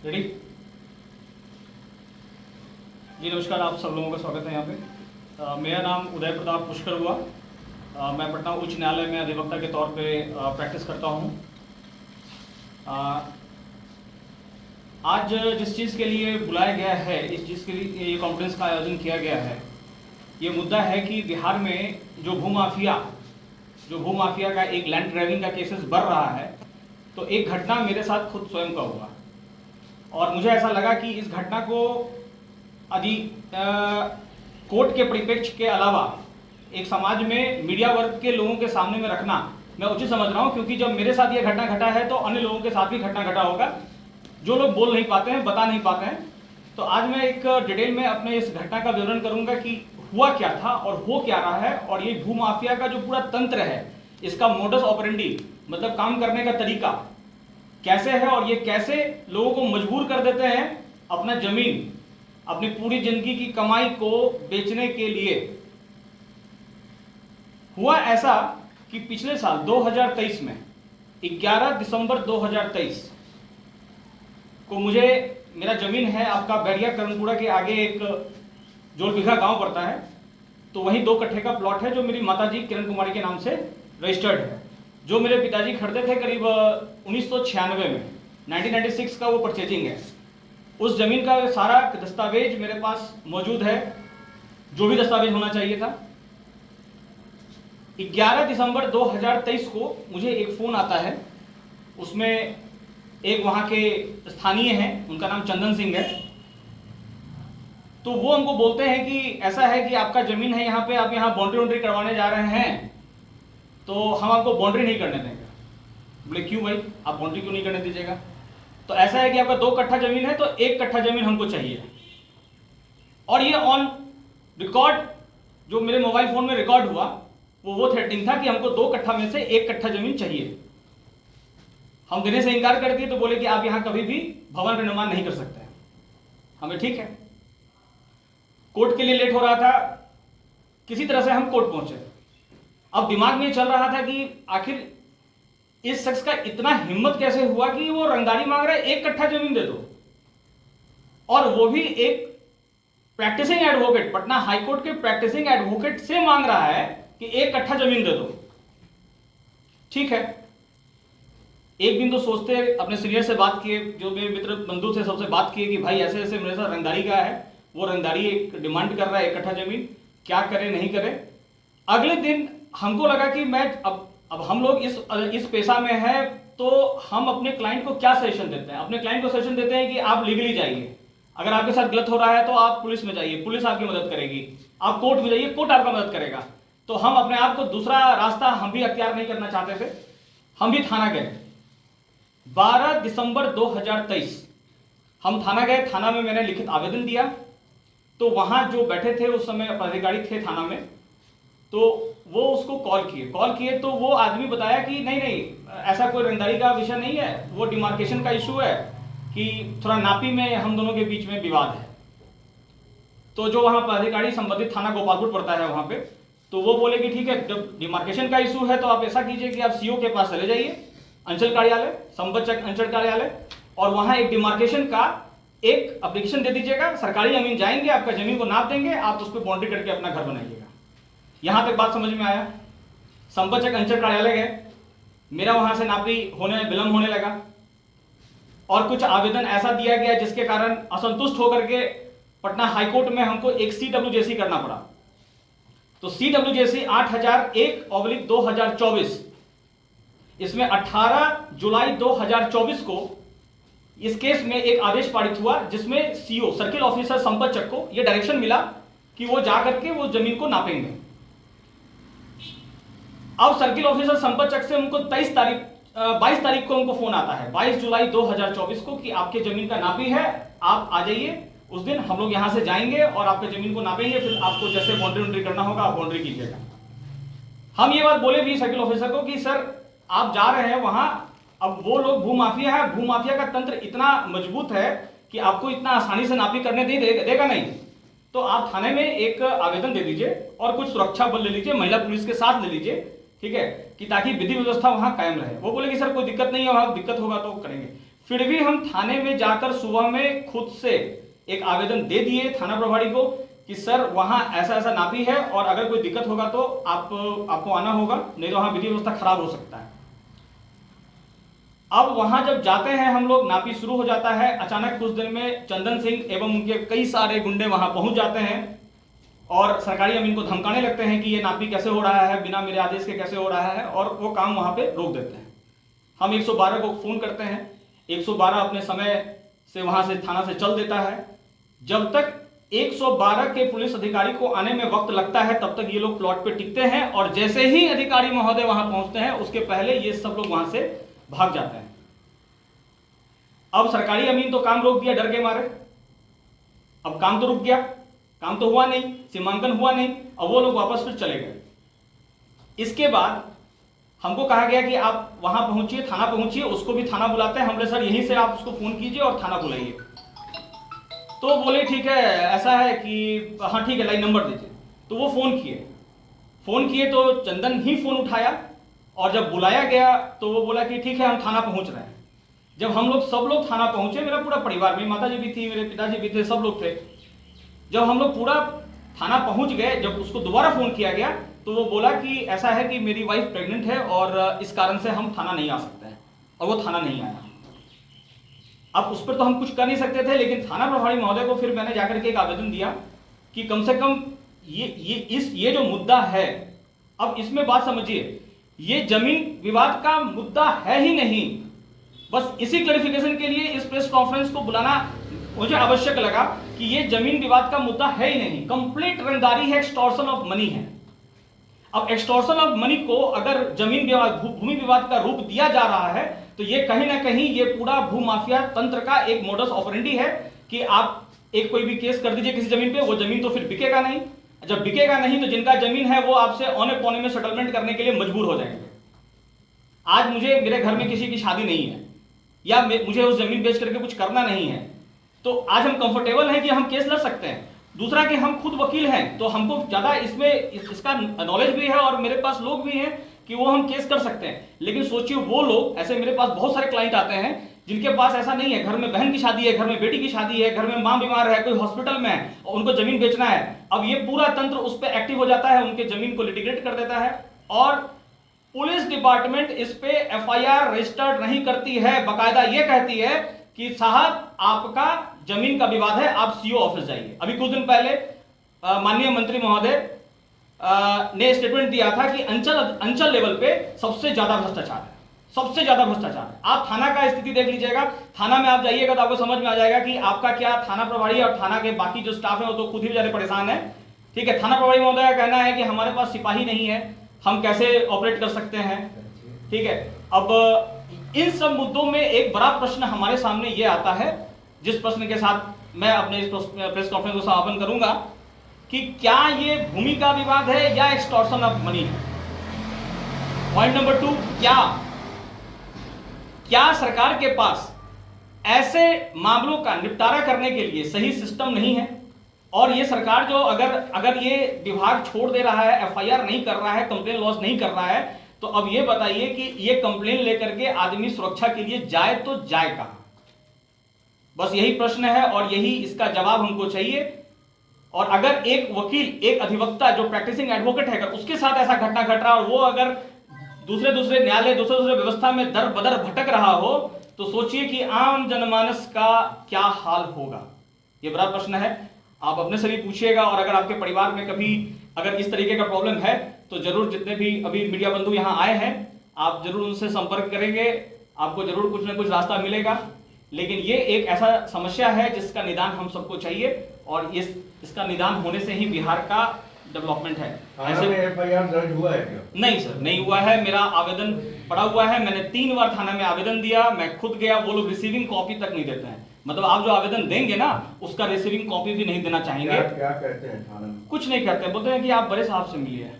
Ready जी। नमस्कार, आप सब लोगों का स्वागत है यहाँ पे। मेरा नाम उदय प्रताप पुष्कर हुआ। मैं पटना उच्च न्यायालय में अधिवक्ता के तौर पे प्रैक्टिस करता हूँ। आज जिस चीज़ के लिए बुलाया गया है, इस चीज़ के लिए ये कॉन्फ्रेंस का आयोजन किया गया है, ये मुद्दा है कि बिहार में जो भूमाफिया का एक लैंड ग्रैबिंग का केसेस बढ़ रहा है। तो एक घटना मेरे साथ खुद स्वयं का हुआ और मुझे ऐसा लगा कि इस घटना को यदि कोर्ट के परिप्रेक्ष्य के अलावा एक समाज में मीडिया वर्ग के लोगों के सामने में रखना मैं उचित समझ रहा हूं, क्योंकि जब मेरे साथ ये घटना घटा है तो अन्य लोगों के साथ भी घटना घटा होगा, जो लोग बोल नहीं पाते हैं, बता नहीं पाते हैं। तो आज मैं एक डिटेल में अपने इस घटना का विवरण करूंगा कि हुआ क्या था और हो क्या रहा है, और ये भूमाफिया का जो पूरा तंत्र है, इसका मोडस ऑपरेंडी मतलब काम करने का तरीका कैसे है, और ये कैसे लोगों को मजबूर कर देते हैं अपना जमीन, अपनी पूरी जिंदगी की कमाई को बेचने के लिए। हुआ ऐसा कि पिछले साल 2023 में 11 दिसंबर 2023 को मुझे, मेरा जमीन है आपका बैरिया करणपुरा के आगे एक जोलबिघा गांव पड़ता है, तो वहीं 2 कट्ठे का प्लॉट है जो मेरी माताजी किरण कुमारी के नाम से रजिस्टर्ड है, जो मेरे पिताजी खरीदे थे करीब 1996 में। 1996 का वो परचेजिंग है। उस जमीन का सारा दस्तावेज मेरे पास मौजूद है, जो भी दस्तावेज होना चाहिए था। 11 दिसंबर 2023 को मुझे एक फोन आता है, उसमें एक वहां के स्थानीय हैं, उनका नाम चंदन सिंह है। तो वो हमको बोलते हैं कि ऐसा है कि आपका जमीन है यहाँ पे, आप यहाँ बाउंड्री करवाने जा रहे हैं, तो हम आपको बाउंड्री नहीं करने देंगे। बोले क्यों भाई, आप बाउंड्री क्यों नहीं करने दीजिएगा? तो ऐसा है कि आपका 2 कट्ठा जमीन है तो 1 कट्ठा जमीन हमको चाहिए। और ये ऑन रिकॉर्ड जो मेरे मोबाइल फोन में रिकॉर्ड हुआ वो थ्रेटिंग था कि हमको 2 कट्ठा में से 1 कट्ठा जमीन चाहिए। हम देने से इनकार कर दिए, तो बोले कि आप यहां कभी भी भवन निर्माण नहीं कर सकते। हमें ठीक है, कोर्ट के लिए लेट हो रहा था, किसी तरह से हम कोर्ट पहुंचे। अब दिमाग में चल रहा था कि आखिर इस शख्स का इतना हिम्मत कैसे हुआ कि वो रंगदारी मांग रहा है 1 कट्ठा जमीन दे दो, और वो भी एक प्रैक्टिसिंग एडवोकेट, पटना हाईकोर्ट के प्रैक्टिसिंग एडवोकेट से मांग रहा है कि 1 कट्ठा जमीन दे दो। ठीक है, एक दिन तो सोचते अपने सीनियर से बात किए, जो मेरे मित्र बंधु थे सबसे बात किए कि भाई ऐसे ऐसे मेरे साथ रंगदारी का है, वो रंगदारी एक डिमांड कर रहा है 1 कट्ठा जमीन, क्या करे नहीं करे। अगले दिन हमको लगा कि मैं अब हम लोग इस पेशा में है, तो हम अपने क्लाइंट को क्या सजेशन देते हैं? अपने क्लाइंट को सजेशन देते हैं कि आप लीगली जाइए, अगर आपके साथ गलत हो रहा है तो आप पुलिस में जाइए, पुलिस आपकी मदद करेगी, आप कोर्ट में जाइए, कोर्ट आपका मदद करेगा। तो हम अपने आप को दूसरा रास्ता हम भी अख्तियार नहीं करना चाहते थे, हम भी थाना गए। 12 दिसंबर 2023 हम थाना गए। थाना में मैंने लिखित आवेदन दिया, तो वहां जो बैठे थे उस समय पदाधिकारी थे थाना में, तो वो उसको कॉल किए तो वो आदमी बताया कि नहीं ऐसा कोई रंगदारी का विषय नहीं है, वो डिमार्केशन का इशू है कि थोड़ा नापी में हम दोनों के बीच में विवाद है। तो जो वहां पदाधिकारी संबंधित थाना गोपालपुर पड़ता है वहां पे, तो वो बोले कि ठीक है, जब डिमार्केशन का इशू है तो आप ऐसा कीजिए कि आप सीओ के पास चले जाइए, अंचल कार्यालय, संबंधित अंचल कार्यालय, और वहां एक डिमार्केशन का एक एप्लीकेशन दे दीजिएगा, सरकारी जमीन जाएंगे, आपका जमीन को नाप देंगे, आप उस पर बाउंड्री करके अपना घर बनाइएगा। यहां तक बात समझ में आया। संबंधित अंचल कार्यालय गए, मेरा वहां से नापी होने विलंब होने लगा, और कुछ आवेदन ऐसा दिया गया जिसके कारण असंतुष्ट होकर के पटना हाईकोर्ट में हमको एक CWJC करना पड़ा। तो CWJC 8001/2024, इसमें 18 जुलाई 2024 को इस केस में एक आदेश पारित हुआ, जिसमें सीओ सर्किल ऑफिसर संपतचक को यह डायरेक्शन मिला कि वो जाकर के वो जमीन को नापेंगे। अब सर्किल ऑफिसर संपतचक से उनको 22 तारीख को उनको फोन आता है, 22 जुलाई 2024 को, कि आपके जमीन का नापी है, आप आ जाइए। उस दिन हम लोग यहां से जाएंगे और आपके जमीन को नापेंगे, फिर आपको जैसे बाउंड्री करना होगा आप बाउंड्री कीजिएगा। हम ये बात बोले भी सर्किल ऑफिसर को कि सर आप जा रहे हैं वहां, अब वो लोग भूमाफिया है, भूमाफिया का तंत्र इतना मजबूत है कि आपको इतना आसानी से नापी करने देगा नहीं, तो आप थाने में एक आवेदन दे दीजिए और कुछ सुरक्षा बल ले लीजिए, महिला पुलिस के साथ ले लीजिए, ठीक है, कि ताकि विधि व्यवस्था वहां कायम रहे। वो बोले कि सर कोई दिक्कत नहीं है, वहां दिक्कत होगा तो करेंगे। फिर भी हम थाने में जाकर सुबह में खुद से एक आवेदन दे दिए थाना प्रभारी को कि सर वहां ऐसा ऐसा नापी है और अगर कोई दिक्कत होगा तो आपको आना होगा, नहीं तो वहां विधि व्यवस्था खराब हो सकता है। अब वहां जब जाते हैं हम लोग, नापी शुरू हो जाता है। अचानक कुछ दिन में चंदन सिंह एवं उनके कई सारे गुंडे वहां पहुंच जाते हैं और सरकारी अमीन को धमकाने लगते हैं कि ये नापी कैसे हो रहा है, बिना मेरे आदेश के कैसे हो रहा है, और वो काम वहां पे रोक देते हैं। हम 112 को फोन करते हैं, 112 अपने समय से वहां से थाना से चल देता है। जब तक 112 के पुलिस अधिकारी को आने में वक्त लगता है तब तक ये लोग प्लॉट पे टिकते हैं, और जैसे ही अधिकारी महोदय वहां पहुंचते हैं उसके पहले ये सब लोग वहां से भाग जाते हैं। अब सरकारी अमीन तो काम रोक दिया डर के मारे। अब काम तो रुक गया, काम तो हुआ नहीं, सीमांकन हुआ नहीं, अब वो लोग वापस फिर चले गए। इसके बाद हमको कहा गया कि आप वहां पहुंचिए, थाना पहुंचिए, उसको भी थाना बुलाते हैं। हमने सर यहीं से आप उसको फोन कीजिए और थाना बुलाइए। तो बोले ठीक है, ऐसा है कि हाँ ठीक है, लाइन नंबर दीजिए। तो वो फोन किए तो चंदन ही फोन उठाया, और जब बुलाया गया तो वो बोला कि ठीक है हम थाना पहुंच रहे हैं। जब हम लोग सब लोग थाना पहुंचे, मेरा पूरा परिवार, मेरी माता जी भी थी, मेरे पिताजी भी थे, सब लोग थे। जब हम लोग पूरा थाना पहुंच गए, जब उसको दोबारा फोन किया गया तो वो बोला कि ऐसा है कि मेरी वाइफ प्रेग्नेंट है और इस कारण से हम थाना नहीं आ सकते हैं, और वो थाना नहीं आया। अब उस पर तो हम कुछ कर नहीं सकते थे, लेकिन थाना प्रभारी महोदय को फिर मैंने जाकर के एक आवेदन दिया कि कम से कम ये जो मुद्दा है, अब इसमें बात समझिए, ये जमीन विवाद का मुद्दा है ही नहीं। बस इसी क्लैरिफिकेशन के लिए इस प्रेस कॉन्फ्रेंस को बुलाना मुझे आवश्यक लगा कि ये जमीन विवाद का मुद्दा है ही नहीं, कंप्लीट रंगदारी है, एक्सटॉर्शन ऑफ मनी है। अब एक्सटॉर्शन ऑफ मनी को अगर जमीन विवाद, भूमि विवाद का रूप दिया जा रहा है तो ये कहीं ना कहीं ये पूरा भूमाफिया तंत्र का एक मोडस ऑपरेंडी है कि आप एक कोई भी केस कर दीजिए किसी जमीन पे, वो जमीन तो फिर बिकेगा नहीं। जब बिकेगा नहीं तो जिनका जमीन है वो आपसे औने पौने में सेटलमेंट करने के लिए मजबूर हो जाएंगे। आज मेरे घर में किसी की शादी नहीं है, या मुझे उस जमीन बेच करके कुछ करना नहीं है, तो आज हम कंफर्टेबल हैं कि हम केस लड़ सकते हैं। दूसरा कि हम खुद वकील हैं, तो हमको ज्यादा इसका नॉलेज भी है, और मेरे पास लोग भी हैं कि वो हम केस कर सकते हैं। लेकिन सोचिए वो लोग, ऐसे मेरे पास बहुत सारे क्लाइंट आते हैं जिनके पास ऐसा नहीं है, घर में बहन की शादी है, घर में बेटी की शादी है, घर में मां बीमार है, कोई हॉस्पिटल में है और उनको जमीन बेचना है। अब ये पूरा तंत्र उस पर एक्टिव हो जाता है, उनके जमीन को लिटिगेट कर देता है, और पुलिस डिपार्टमेंट इस पे एफआईआर रजिस्टर्ड नहीं करती है, बकायदा ये कहती है कि साहब आपका जमीन का विवाद है, आप सीओ ऑफिस जाइए। अभी कुछ दिन पहले माननीय मंत्री महोदय ने स्टेटमेंट दिया था कि अंचल लेवल पे सबसे ज्यादा भ्रष्टाचार है, सबसे ज्यादा भ्रष्टाचार है। आप थाना का स्थिति देख लीजिएगा, थाना में आप जाइएगा तो आपको समझ में आ जाएगा कि आपका क्या थाना प्रभारी और थाना के बाकी जो स्टाफ है वो तो खुद ही बेचारे परेशान है। ठीक है, थाना प्रभारी महोदय का कहना है कि हमारे पास सिपाही नहीं है, हम कैसे ऑपरेट कर सकते हैं। ठीक है, अब इन सब मुद्दों में एक बड़ा प्रश्न हमारे सामने ये आता है, जिस प्रश्न के साथ मैं अपने इस प्रेस कॉन्फ्रेंस को समापन करूंगा, कि क्या ये भूमि का विवाद है या एक्सटॉर्शन ऑफ मनी है। पॉइंट नंबर 2, क्या सरकार के पास ऐसे मामलों का निपटारा करने के लिए सही सिस्टम नहीं है, और ये सरकार जो अगर ये विभाग छोड़ दे रहा है, एफआईआर नहीं कर रहा है, कंप्लेन लॉस नहीं कर रहा है, तो अब ये बताइए कि ये कंप्लेन लेकर के आदमी सुरक्षा के लिए जाए तो जाए कहां। बस यही प्रश्न है और यही इसका जवाब हमको चाहिए। और अगर एक वकील, एक अधिवक्ता जो प्रैक्टिसिंग एडवोकेट है, अगर उसके साथ ऐसा घटना घट रहा है और वो अगर दूसरे न्यायालय, दूसरे व्यवस्था में दर बदर भटक रहा हो, तो सोचिए कि आम जनमानस का क्या हाल होगा। ये बड़ा प्रश्न है, आप अपने से भी पूछिएगा, और अगर आपके परिवार में कभी अगर इस तरीके का प्रॉब्लम है तो जरूर, जितने भी अभी मीडिया बंधु यहाँ आए हैं, आप जरूर उनसे संपर्क करेंगे, आपको जरूर कुछ ना कुछ रास्ता मिलेगा। लेकिन ये एक ऐसा समस्या है जिसका निदान हम सबको चाहिए, और इसका निदान होने से ही बिहार का डेवलपमेंट है। ऐसे में एफआईआर दर्ज हुआ है क्या? नहीं सर, नहीं हुआ है, मेरा आवेदन पड़ा हुआ है, मैंने 3 बार थाना में आवेदन दिया, मैं खुद गया, वो लोग रिसीविंग कॉपी तक नहीं देते हैं। मतलब आप जो आवेदन देंगे ना, उसका रिसीविंग कॉपी भी नहीं देना चाहेंगे। क्या कहते हैं थाना में? कुछ नहीं कहते, बोलते हैं कि आप बड़े साहब से मिलिए।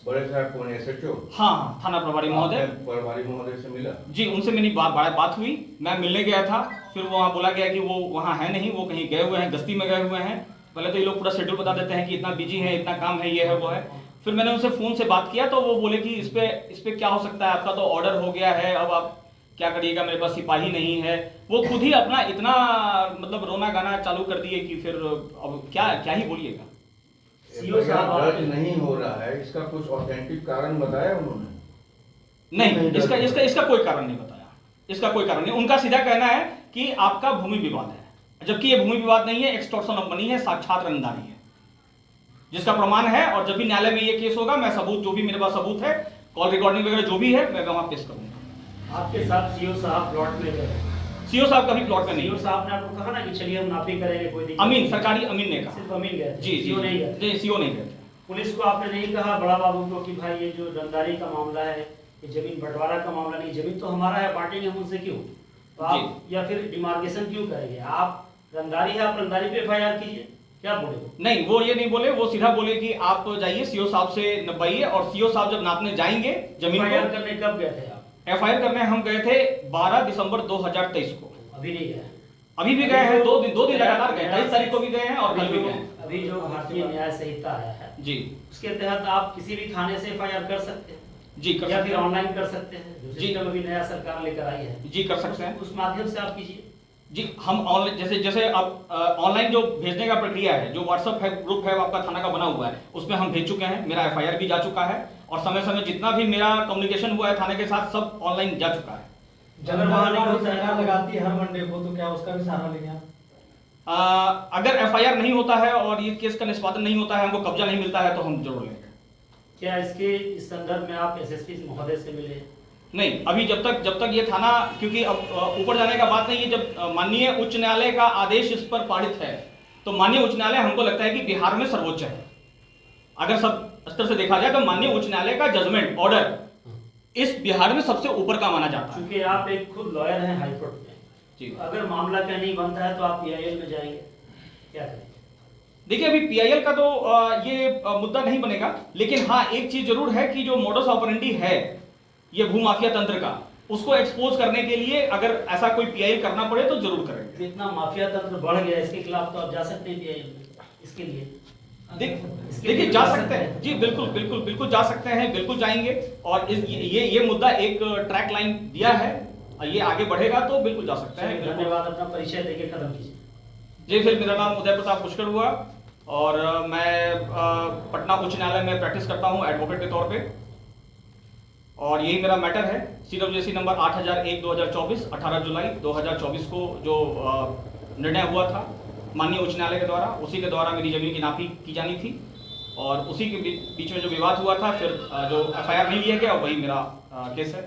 बड़े साहब कौन, एसएचओ? हाँ, थाना प्रभारी महोदय। प्रभारी महोदय से मिला जी, उनसे मेरी बात हुई, मैं मिलने गया था, फिर वहाँ बोला गया कि वो वहाँ है नहीं, वो कहीं गए हुए हैं, गश्ती में गए हुए हैं। पहले तो ये लोग पूरा शेड्यूल बता देते हैं कि इतना बिजी है, इतना काम है, ये है वो है। फिर मैंने उनसे फोन से बात किया तो वो बोले कि इस पे क्या हो सकता है, आपका तो ऑर्डर हो गया है, अब आप क्या करिएगा, मेरे पास सिपाही नहीं है। वो खुद ही अपना इतना मतलब रोना गाना चालू कर दिए कि फिर अब क्या क्या ही बोलिएगा। सीओ साहब दर्ज नहीं हो रहा है, इसका कुछ ऑथेंटिक कारण बताया उन्होंने? नहीं, इसका कोई कारण नहीं बताया। इसका कोई कारण नहीं। उनका सीधा कहना है कि आपका भूमि विवाद है, जबकि ये भूमि विवाद नहीं है, एक्सटॉर्शन ऑफ मनी है, साक्षात रंगदारी है, जिसका प्रमाण है। और जब भी न्यायालय में ये केस होगा, मैं सबूत, जो भी मेरे पास सबूत है, कॉल रिकॉर्डिंग वगैरह जो भी है, मैं वहां पेश करूंगा। आपके साथ सीओ साहब प्लॉट में गए? सीओ साहब कभी प्लॉट में नहीं। सीओ साहब ने आपको कहा ना कि चलिए हम माफी करेंगे, कोई दिक्कत अमीन, सरकारी अमीन ने कहा। सिर्फ अमीन गए थे? जी जी सीओ नहीं गए? जी, सीओ नहीं गए थे। पुलिस को आपने नहीं कहा बड़ा बाबू को कि भाई ये जो रंगदारी का मामला है, ये जमीन बंटवारा का मामला नहीं, जमीन तो हमारा है, बांटेंगे हम उनसे क्यों? तो आप या फिर डिमार्केशन क्यों करेंगे? आप रंगदारी है, आप रंगदारी पे एफआईआर कीजिए। क्या बोले वो? नहीं, वो ये नहीं बोले। वो सीधा बोले कि आप जाइए सीओ साहब से नपाइए, और सीओ साहब जब नापने जाएंगे जमीन एफआईआर को। करने कब गए थे आप? एफआईआर करने हम गए थे 12 दिसंबर 2023 को। अभी नहीं गए? अभी भी गए हैं, दो दिन लगातार गए, 23 तारीख को भी गए हैं और कल भी गए हैं। अभी जो भारतीय न्याय संहिता आया है जी उसके तहत आप किसी भी थाने से एफआईआर कर सकते हैं जी, कर या सकते फिर हैं। ऑनलाइन कर सकते हैं, जो जी। सिस्टम अभी नया सरकार लेकर आई है। जी, कर सकते हैं। उस माध्यम से आप कीजिए। जी, हम ऑनलाइन जैसे अब ऑनलाइन जो भेजने का प्रक्रिया है, जो व्हाट्सएप है, ग्रुप है आपका थाना का बना हुआ है, उसमें हम भेज चुके हैं। मेरा एफआईआर भी जा चुका है, और समय समय जितना भी मेरा कम्युनिकेशन हुआ है थाने के साथ, सब ऑनलाइन जा चुका है। अगर वहाँ नहीं होता है, सरकार लगाती है हर मंडे को, तो क्या उसका भी सहारा लेंगे आप? अगर एफआईआर नहीं होता है और ये केस का निष्पादन नहीं होता है, हमको कब्जा नहीं मिलता है, तो हम जरूर लेंगे। क्या इसके इस संदर्भ में आप एसएसपी महोदय से मिले? नहीं, अभी जब तक ये थाना, क्योंकि अब ऊपर जाने का बात नहीं है। जब माननीय उच्च न्यायालय का आदेश इस पर पारित है, तो माननीय उच्च न्यायालय, हमको लगता है कि बिहार में सर्वोच्च है। अगर सब स्तर से देखा जाए तो माननीय उच्च न्यायालय का जजमेंट ऑर्डर इस बिहार में सबसे ऊपर का माना जाता है। क्योंकि आप एक खुद लॉयर हैं हाईकोर्ट में, जी। अगर मामला क्या नहीं बनता है तो आप पीआईएल में जाएंगे, क्या करेंगे? देखिए, अभी पीआईएल का तो ये मुद्दा नहीं बनेगा, लेकिन हाँ, एक चीज जरूर है कि जो मोडस ऑपरेंडी है ये भूमाफिया तंत्र का, उसको एक्सपोज करने के लिए अगर ऐसा कोई पीआईएल करना पड़े तो जरूर करेंगे। इतना माफिया तंत्र बढ़ गया, इसके खिलाफ तो आप जा सकते हैं पीआईएल में। इसके लिए देखिए, जा सकते हैं जी, बिल्कुल बिल्कुल बिल्कुल जा सकते हैं, बिल्कुल जाएंगे। और ये मुद्दा एक ट्रैक लाइन दिया है, ये आगे बढ़ेगा तो बिल्कुल जा सकते हैं। बिल्कुल। धन्यवाद। अपना परिचय देके खत्म कीजिए। जी, फिर मेरा नाम उदय प्रताप पुष्कर हुआ, और मैं पटना उच्च न्यायालय में प्रैक्टिस करता हूँ एडवोकेट के तौर पे, और यही मेरा मैटर है। CWC नंबर 8001/2024, 18 जुलाई 2024 को जो निर्णय हुआ था माननीय उच्च न्यायालय के द्वारा, उसी के द्वारा मेरी जमीन की नापी की जानी थी, और उसी के बीच में जो विवाद हुआ था, फिर जो एफआईआर नहीं लिया गया, वही मेरा केस है।